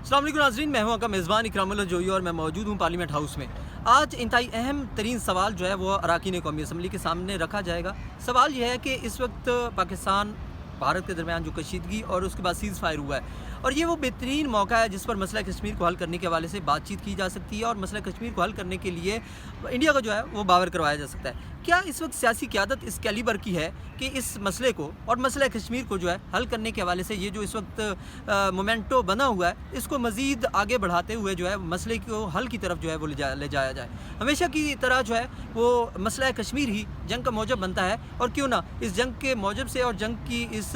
السلام علیکم ناظرین، میں ہوں آپ کا میزبان اکرام اللہ جوئی اور میں موجود ہوں پارلیمنٹ ہاؤس میں۔ آج انتہائی اہم ترین سوال جو ہے وہ اراکین قومی اسمبلی کے سامنے رکھا جائے گا۔ سوال یہ ہے کہ اس وقت پاکستان بھارت کے درمیان جو کشیدگی اور اس کے بعد سیز فائر ہوا ہے، اور یہ وہ بہترین موقع ہے جس پر مسئلہ کشمیر کو حل کرنے کے حوالے سے بات چیت کی جا سکتی ہے، اور مسئلہ کشمیر کو حل کرنے کے لیے انڈیا کو جو ہے وہ باور کروایا جا سکتا ہے۔ کیا اس وقت سیاسی قیادت اس کیلیبر کی ہے کہ اس مسئلے کو اور مسئلہ کشمیر کو جو ہے حل کرنے کے حوالے سے یہ جو اس وقت مومنٹو بنا ہوا ہے، اس کو مزید آگے بڑھاتے ہوئے جو ہے مسئلے کو حل کی طرف جو ہے وہ لے جایا جائے؟ ہمیشہ کی طرح جو ہے وہ مسئلہ کشمیر ہی جنگ کا موجب بنتا ہے، اور کیوں نہ اس جنگ کے موجب سے اور جنگ کی اس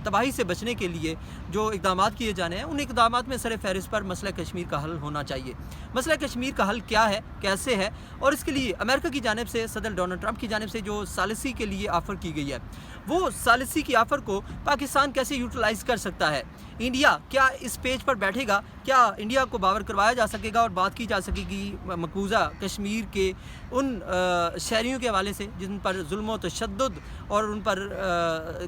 تباہی سے بچنے کے لیے جو اقدامات کیے جانے ہیں، ان اقدامات میں سر فہرست پر مسئلہ کشمیر کا حل ہونا چاہیے۔ مسئلہ کشمیر کا حل کیا ہے، کیسے ہے، اور اس کے لیے امریکہ کی جانب سے صدر ڈونلڈ ٹرمپ کی جانب سے جو ثالثی کے لیے آفر کی گئی ہے، وہ ثالثی کی آفر کو پاکستان کیسے یوٹیلائز کر سکتا ہے؟ انڈیا کیا اس پیج پر بیٹھے گا؟ کیا انڈیا کو باور کروایا جا سکے گا اور بات کی جا سکے گی مقبوضہ کشمیر کے ان شہریوں کے حوالے سے جن پر ظلم و تشدد اور ان پر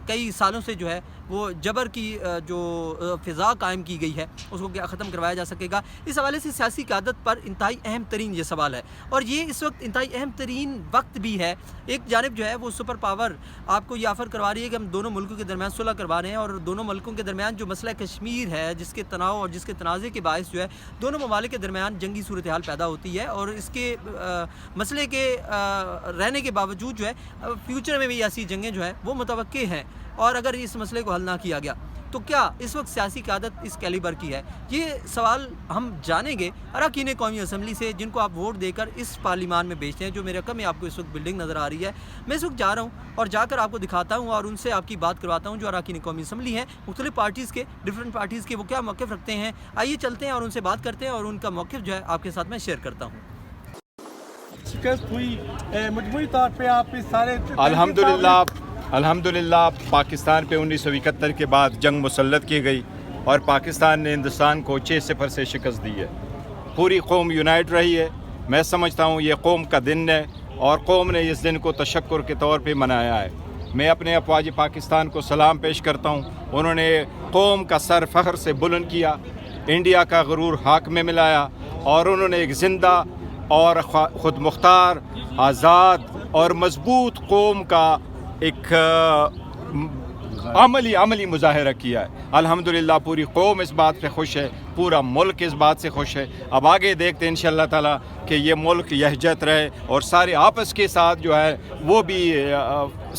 کئی سالوں سے جو ہے وہ جبر کی جو فضا قائم کی گئی ہے، اس کو کیا ختم کروایا جا سکے گا؟ اس حوالے سے سیاسی قیادت پر انتہائی اہم ترین یہ سوال ہے، اور یہ اس وقت انتہائی اہم ترین وقت بھی ہے۔ ایک جانب جو ہے وہ سپر پاور آپ کو یہ آفر کروا رہی ہے کہ ہم دونوں ملکوں کے درمیان صلح کروا رہے ہیں، اور دونوں ملکوں کے درمیان جو مسئلہ کشمیر ہے، جس کے تناؤ اور جس کے تنازع کے باعث جو ہے دونوں ممالک کے درمیان جنگی صورتحال پیدا ہوتی ہے، اور اس کے مسئلے کے رہنے کے باوجود جو ہے فیوچر میں بھی ایسی جنگیں جو ہے وہ متوقع ہیں، اور اگر اس مسئلے کو حل نہ کیا گیا تو کیا اس وقت سیاسی قیادت اس کیلیبر کی ہے؟ یہ سوال ہم جانیں گے اراکین قومی اسمبلی سے، جن کو آپ ووٹ دے کر اس پارلیمان میں بھیجتے ہیں، جو میرے رقم میں آپ کو اس وقت بلڈنگ نظر آ رہی ہے۔ میں اس وقت جا رہا ہوں اور جا کر آپ کو دکھاتا ہوں اور ان سے آپ کی بات کرواتا ہوں جو اراکین قومی اسمبلی ہیں، مختلف پارٹیز کے، ڈفرینٹ پارٹیز کے، وہ کیا موقف رکھتے ہیں۔ آئیے چلتے ہیں اور ان سے بات کرتے ہیں، اور ان کا موقف جو ہے آپ کے ساتھ میں شیئر کرتا ہوں۔ شکست ہوئی مجموعی طور پہ آپ اس سارے الحمدللہ پاکستان پہ 1971 کے بعد جنگ مسلط کی گئی، اور پاکستان نے ہندوستان کو 6-0 سے شکست دی ہے۔ پوری قوم یونائٹ رہی ہے۔ میں سمجھتا ہوں یہ قوم کا دن ہے، اور قوم نے اس دن کو تشکر کے طور پہ منایا ہے۔ میں اپنے افواج پاکستان کو سلام پیش کرتا ہوں، انہوں نے قوم کا سر فخر سے بلند کیا، انڈیا کا غرور ہاک میں ملایا، اور انہوں نے ایک زندہ اور خود مختار، آزاد اور مضبوط قوم کا ایک عملی مظاہرہ کیا ہے۔ الحمدللہ پوری قوم اس بات پہ خوش ہے، پورا ملک اس بات سے خوش ہے۔ اب آگے دیکھتے ہیں انشاءاللہ تعالیٰ کہ یہ ملک یہجت رہے، اور سارے آپس کے ساتھ جو ہے وہ بھی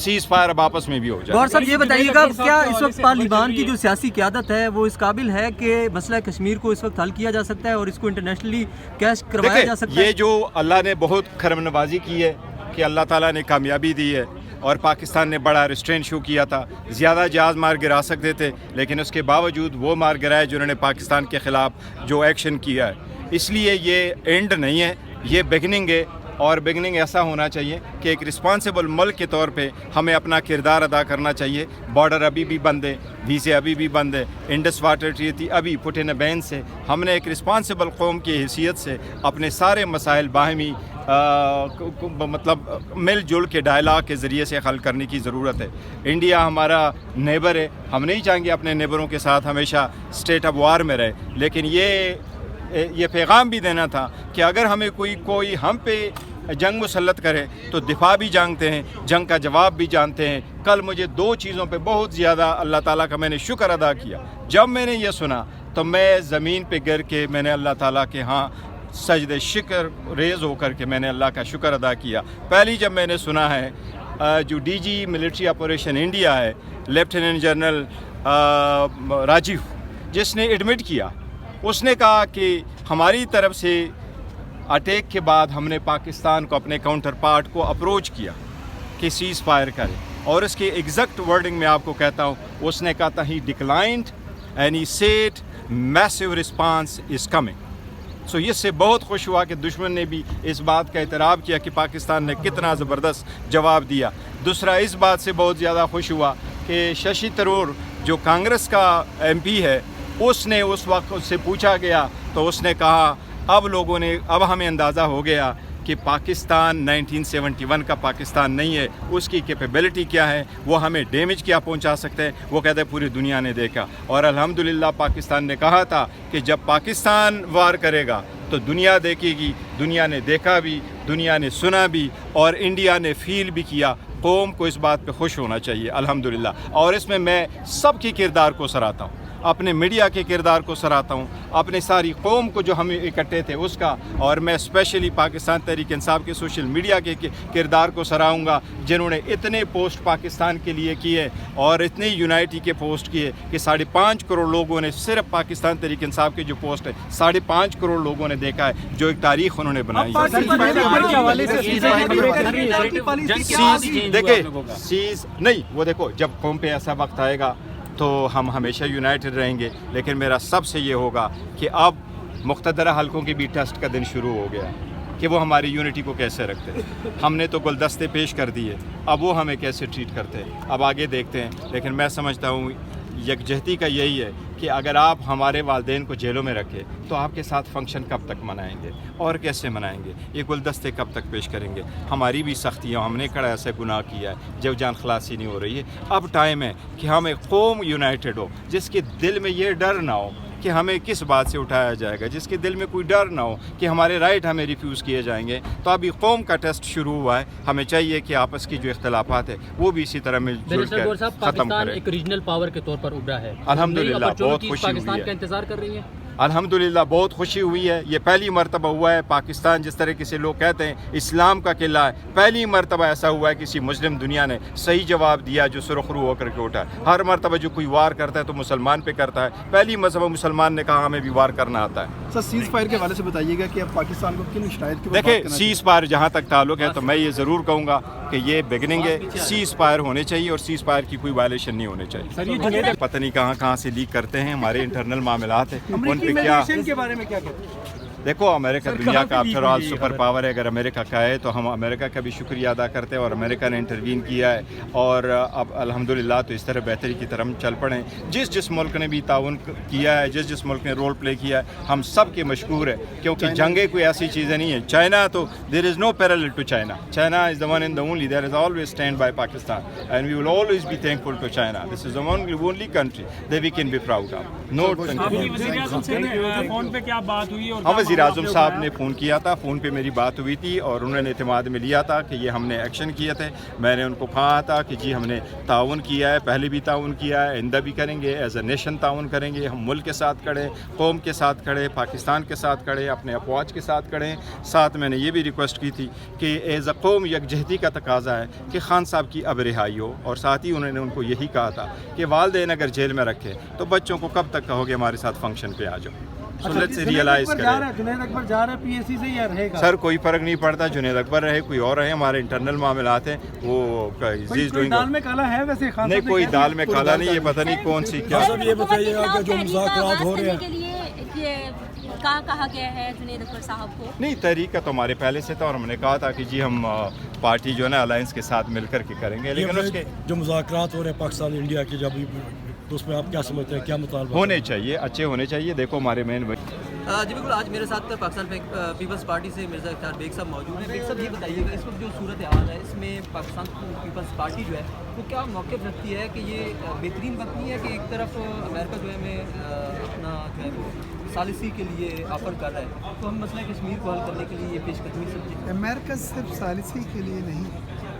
سیز فائر اب آپس میں بھی ہو جائے۔ گور صاحب یہ بتائیے گا، کیا اس وقت پارلیمان کی جو سیاسی قیادت ہے وہ اس قابل ہے کہ مسئلہ کشمیر کو اس وقت حل کیا جا سکتا ہے اور اس کو انٹرنیشنلی کیش کروایا جا سکتا ہے؟ یہ جو اللہ نے بہت کرم نوازی کی ہے کہ اللہ تعالیٰ نے کامیابی دی ہے، اور پاکستان نے بڑا ریسٹرین شو کیا تھا، زیادہ جہاز مار گرا سکتے تھے، لیکن اس کے باوجود وہ مار گرائے جنہوں نے پاکستان کے خلاف جو ایکشن کیا ہے۔ اس لیے یہ اینڈ نہیں ہے، یہ بگننگ ہے، اور بگننگ ایسا ہونا چاہیے کہ ایک رسپانسیبل ملک کے طور پہ ہمیں اپنا کردار ادا کرنا چاہیے۔ بارڈر ابھی بھی بند ہے، ویزے ابھی بھی بند ہے، انڈس واٹر ٹریٹی ابھی پٹ ان بین سے۔ ہم نے ایک رسپانسیبل قوم کی حیثیت سے اپنے سارے مسائل باہمی مطلب مل جل کے ڈائلاگ کے ذریعے سے حل کرنے کی ضرورت ہے۔ انڈیا ہمارا نیبر ہے، ہم نہیں چاہیں گے اپنے نیبروں کے ساتھ ہمیشہ اسٹیٹ آف وار میں رہے، لیکن یہ پیغام بھی دینا تھا کہ اگر ہمیں کوئی ہم پہ جنگ مسلط کرے تو دفاع بھی جانتے ہیں، جنگ کا جواب بھی جانتے ہیں۔ کل مجھے 2 چیزوں پہ بہت زیادہ اللہ تعالیٰ کا میں نے شکر ادا کیا۔ جب میں نے یہ سنا تو میں زمین پہ گر کے میں نے اللہ تعالیٰ کے ہاں سجد شکر ریز ہو کر کے میں نے اللہ کا شکر ادا کیا۔ پہلی جب میں نے سنا ہے جو D G military operation India ہے، لیفٹیننٹ جنرل راجیو، جس نے ایڈمٹ کیا، اس نے کہا کہ ہماری طرف سے اٹیک کے بعد ہم نے پاکستان کو اپنے کاؤنٹر پارٹ کو اپروچ کیا کہ سیز فائر کرے، اور اس کے ایگزیکٹ ورڈنگ میں آپ کو کہتا ہوں، اس نے کہا تھا he declined and he said massive response is coming. سو اس سے بہت خوش ہوا کہ دشمن نے بھی اس بات کا اعتراف کیا کہ پاکستان نے کتنا زبردست جواب دیا۔ دوسرا اس بات سے بہت زیادہ خوش ہوا کہ ششی تھرور جو کانگریس کا ایم پی ہے، اس نے اس وقت اس سے پوچھا گیا تو اس نے کہا اب ہمیں اندازہ ہو گیا کہ پاکستان 1971 کا پاکستان نہیں ہے، اس کی کیپیبلٹی کیا ہے، وہ ہمیں ڈیمیج کیا پہنچا سکتے ہیں، وہ کہتے ہیں پوری دنیا نے دیکھا. اور الحمدللہ پاکستان نے کہا تھا کہ جب پاکستان وار کرے گا تو دنیا دیکھے گی. دنیا نے دیکھا بھی، دنیا نے سنا بھی، اور انڈیا نے فیل بھی کیا. قوم کو اس بات پہ خوش ہونا چاہیے الحمدللہ. اور اس میں سب کی کردار کو سراہتا ہوں، اپنے میڈیا کے کردار کو سراہتا ہوں، اپنے ساری قوم کو جو ہم اکٹھے تھے اس کا، اور میں اسپیشلی پاکستان تحریک انصاف کے سوشل میڈیا کے کردار کو سراہوں گا، جنہوں نے اتنے پوسٹ پاکستان کے لیے کیے اور اتنی یونائٹی کے پوسٹ کیے کہ 5.5 کروڑ لوگوں نے صرف پاکستان تحریک انصاف کے جو پوسٹ ہے 5.5 کروڑ لوگوں نے دیکھا ہے، جو ایک تاریخ انہوں نے بنائی. دیکھیں سیز نہیں، وہ دیکھو جب قوم پہ ایسا وقت آئے گا تو ہم ہمیشہ یونائٹڈ رہیں گے. لیکن میرا سب سے یہ ہوگا کہ اب مقتدرہ حلقوں کے بھی ٹیسٹ کا دن شروع ہو گیا کہ وہ ہماری یونٹی کو کیسے رکھتے ہیں. ہم نے تو گلدستے پیش کر دیے، اب وہ ہمیں کیسے ٹریٹ کرتے ہیں، اب آگے دیکھتے ہیں. لیکن میں سمجھتا ہوں یکجہتی کا یہی ہے کہ اگر آپ ہمارے والدین کو جیلوں میں رکھے تو آپ کے ساتھ فنکشن کب تک منائیں گے اور کیسے منائیں گے، یہ گلدستے کب تک پیش کریں گے. ہماری بھی سختیاں، ہم نے کڑا ایسے گناہ کیا ہے جب جان خلاصی نہیں ہو رہی ہے. اب ٹائم ہے کہ ہم ایک قوم یونائٹڈ ہو، جس کے دل میں یہ ڈر نہ ہو کہ ہمیں کس بات سے اٹھایا جائے گا، جس کے دل میں کوئی ڈر نہ ہو کہ ہمارے رائٹ ہمیں ریفیوز کیے جائیں گے. تو ابھی قوم کا ٹیسٹ شروع ہوا ہے، ہمیں چاہیے کہ آپس کی جو اختلافات ہیں وہ بھی اسی طرح مل جل کر ختم پاکستان کریں. ایک ریجنل پاور کے طور پر ابھرا ہے، الحمدللہ بہت خوشی ہوئی پاکستان کا ہے. انتظار کر رہی ہے. الحمدللہ بہت خوشی ہوئی ہے. یہ پہلی مرتبہ ہوا ہے پاکستان، جس طرح سے لوگ کہتے ہیں اسلام کا قلعہ ہے، پہلی مرتبہ ایسا ہوا ہے کسی مسلم دنیا نے صحیح جواب دیا جو سرخ رو ہو کر کے اٹھا. ہر مرتبہ جو کوئی وار کرتا ہے تو مسلمان پہ کرتا ہے، پہلی مرتبہ مسلمان نے کہا ہمیں بھی وار کرنا آتا ہے. سر سیز فائر کے حوالے سے بتائیے گا کہ اب پاکستان کو کن شرائط کے دیکھیں سیز فائر جہاں تک تعلق ہے تو میں یہ ضرور کہوں گا کہ یہ بگننگ ہے. سیز فائر ہونے چاہیے اور سیز فائر کی کوئی وائلیشن نہیں ہونے چاہیے. پتہ نہیں کہاں سے لیک کرتے ہیں، ہمارے انٹرنل معاملات ہیں ان پہ کیا. بارے میں کیا کہتے ہیں؟ دیکھو امریکہ دنیا کا آفٹر آل سپر پاور ہے. اگر امریکہ کا ہے تو ہم امریکہ کا بھی شکریہ ادا کرتے ہیں، اور امریکہ نے انٹروین کیا ہے. اور اب الحمدللہ تو اس طرح بہتری کی طرف چل پڑیں. جس ملک نے بھی تعاون کیا ہے، جس ملک نے رول پلے کیا ہے، ہم سب کے مشکور ہیں، کیونکہ جنگیں کوئی ایسی چیزیں نہیں ہیں. چائنا تو there is no parallel to China. China is the one and the only. There is always stand by Pakistan and we will always be thankful to China. This is the only country that we can be proud of. Note phone پہ کیا بات ہوئی؟ ہاں وزیر اعظم صاحب نے phone کیا تھا، فون پہ میری بات ہوئی تھی اور انہوں نے اعتماد میں لیا تھا کہ یہ ہم نے ایکشن کیے تھے. میں نے ان کو کہا تھا کہ جی ہم نے تعاون کیا ہے، پہلے بھی تعاون کیا ہے، آئندہ بھی کریں گے. ایز اے نیشن تعاون کریں گے. ہم ملک کے ساتھ کھڑے، قوم کے ساتھ کھڑے، پاکستان کے ساتھ کھڑے، اپنے افواج کے ساتھ کھڑے. ساتھ میں نے یہ بھی ریکویسٹ کی تھی کہ ایز اے قوم یکجہتی کا تقاضا ہے کہ خان صاحب کی اب رہائی ہو. اور ساتھ ہی انہوں نے ان کو یہی کہا تھا کہ والدین اگر جیل میں رکھے تو بچوں کو کب تک کہو گے ہمارے ساتھ فنکشن پہ آ جاؤ. جنید اکبر جا رہا ہے پی ایس سی سے یا رہے گا؟ سر کوئی فرق نہیں پڑتا، جنید اکبر رہے کوئی اور رہے، ہمارے انٹرنل معاملات ہیں. وہ دال میں کالا ہے ویسے خان نہیں، کوئی دال میں کالا نہیں. یہ پتہ نہیں کون سی کیا. یہ بتائیے گا کہ جو مذاکرات ہو رہے ہیں کہا گیا ہے جنید اکبر صاحب کو؟ نہیں، تحریک کا تو ہمارے پہلے سے تھا اور ہم نے کہا تھا کہ جی ہم پارٹی جو ہے نا الائنس کے ساتھ مل کر کے کریں گے. لیکن اس کے جو مذاکرات ہو رہے ہیں پاکستان انڈیا کے، جب تو اس میں آپ کیا سمجھتے ہیں، کیا مطالبہ ہونے چاہیے، اچھے ہونے چاہیے. دیکھو ہمارے مین جی بالکل. آج میرے ساتھ پاکستان پیپلز پارٹی سے مرزا اختیار بیگ صاحب موجود ہیں. بیگ صاحب یہ بتائیے گا اس وقت جو صورت حال ہے اس میں پاکستان پیپلز پارٹی جو ہے وہ کیا موقف رکھتی ہے کہ یہ بہترین وقت نہیں ہے کہ ایک طرف امریکہ جو ہے ہمیں اپنا جو ہے ثالثی کے لیے آفر کر رہا ہے تو ہم مسئلہ کشمیر کو حل کرنے کے لیے یہ پیش قدمی سمجھیں؟ امریکہ صرف ثالثی کے لیے نہیں،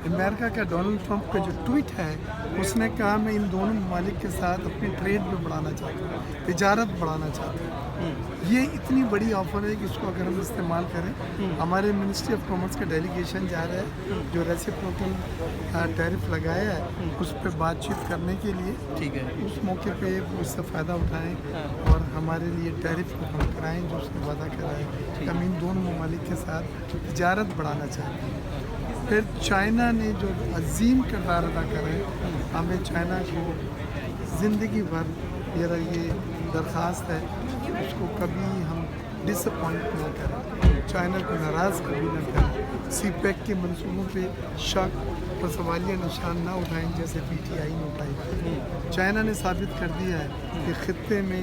امریکہ کا ڈونلڈ ٹرمپ کا جو ٹویٹ ہے اس نے کہا میں ان دونوں ممالک کے ساتھ اپنی ٹریڈ بھی بڑھانا چاہتا ہوں، تجارت بڑھانا چاہتا ہوں. یہ اتنی بڑی آفر ہے کہ اس کو اگر ہم استعمال کریں. ہمارے منسٹری آف کامرس کا ڈیلیگیشن جا رہا ہے جو ریسیپروکل ٹیرف لگایا ہے اس پہ بات چیت کرنے کے لیے. ٹھیک ہے، اس موقع پہ وہ اس سے فائدہ اٹھائیں اور ہمارے لیے ٹیرف کو کم کرائیں جو اس نے وعدہ کرا ہے. ہم ان دونوں ممالک کے ساتھ تجارت بڑھانا چاہتے ہیں. پھر چائنا نے جو عظیم کردار ادا کرا ہے، ہمیں چائنا کو زندگی بھر یہ درخواست ہے کہ اس کو کبھی ہم ڈس اپوائنٹ نہ کریں، چائنا کو ناراض کبھی نہ کریں. سی پیک کے منصوبوں پہ شک اور سوالیہ نشان نہ اٹھائیں جیسے پی ٹی آئی نے اٹھائی. چائنا نے ثابت کر دیا ہے کہ خطے میں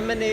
MNA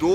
2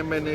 MNA,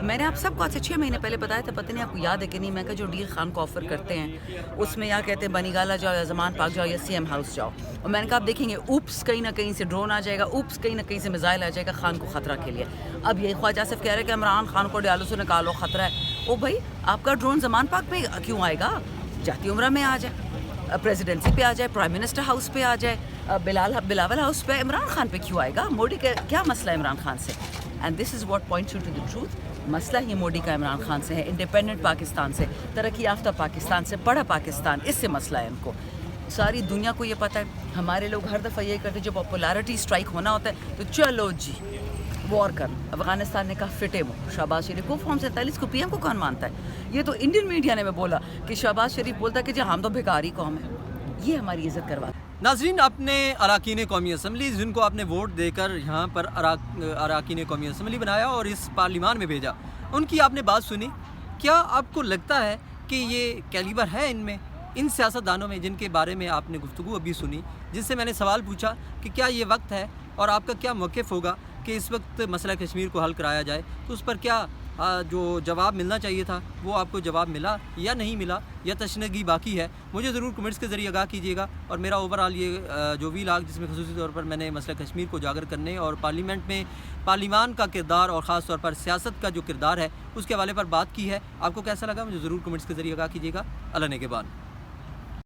میں نے آپ سب کو آج سے 6 مہینے پہلے بتایا تھا, پتہ نہیں آپ کو یاد ہے کہ نہیں, میں کہ جو ڈیل خان کو آفر کرتے ہیں اس میں یا کہتے ہیں بنی گالا جاؤ یا زمان پاک جاؤ یا سی ایم ہاؤس جاؤ, اور میں نے کہا آپ دیکھیں گے اوپس کہیں نہ کہیں سے ڈرون آ جائے گا, اوپس کہیں نہ کہیں سے میزائل آ جائے گا خان کو خطرہ کے لیے. اب یہی خواجہ آصف کہہ رہے ہیں کہ عمران خان کو ڈیالو سے نکالو خطرہ ہے. او بھائی آپ کا ڈرون زمان پاک پہ کیوں آئے گا, جاتی عمرہ میں آ جائے, پریزیڈنسی پہ آ جائے, پرائم منسٹر ہاؤس پہ آ جائے, بلاول ہاؤس پہ, عمران خان پہ کیوں آئے گا؟ موڈی کا کیا مسئلہ ہے عمران خان سے؟ And this is what points you to the truth. مسئلہ ہی موڈی کا عمران خان سے ہے, انڈیپینڈنٹ پاکستان سے, ترقی یافتہ پاکستان سے, بڑا پاکستان, اس سے مسئلہ ہے ان کو. ساری دنیا کو یہ پتہ ہے. ہمارے لوگ ہر دفعہ یہ کرتے جب پاپولیرٹی اسٹرائک ہونا ہوتا ہے تو چلو جی وار کر. افغانستان نے کہا فٹے وہ شہباز شریف کو, فارم 47 کو پی ایم کو کون مانتا ہے؟ یہ تو انڈین میڈیا نے میں بولا کہ شہباز شریف بولتا ہے کہ جی ہم تو بھکاری قوم ہے. یہ ہماری عزت کروا. ناظرین, اپنے اراکین قومی اسمبلی جن کو آپ نے ووٹ دے کر یہاں پر اراکین قومی اسمبلی بنایا اور اس پارلیمان میں بھیجا, ان کی آپ نے بات سنی. کیا آپ کو لگتا ہے کہ یہ کیلیبر ہے ان میں, ان سیاستدانوں میں جن کے بارے میں آپ نے گفتگو ابھی سنی, جس سے میں نے سوال پوچھا کہ کیا یہ وقت ہے اور آپ کا کیا موقف ہوگا کہ اس وقت مسئلہ کشمیر کو حل کرایا جائے, تو اس پر کیا جو جواب ملنا چاہیے تھا وہ آپ کو جواب ملا یا نہیں ملا, یا تشنگی باقی ہے؟ مجھے ضرور کمنٹس کے ذریعے آگاہ کیجیے گا. اور میرا اوورآل یہ جو وی لاگ جس میں خصوصی طور پر میں نے مسئلہ کشمیر کو اجاگر کرنے اور پارلیمنٹ میں پارلیمان کا کردار اور خاص طور پر سیاست کا جو کردار ہے اس کے حوالے پر بات کی ہے, آپ کو کیسا لگا مجھے ضرور کمنٹس کے ذریعے آگاہ کیجیے گا. اللہ نگہبان.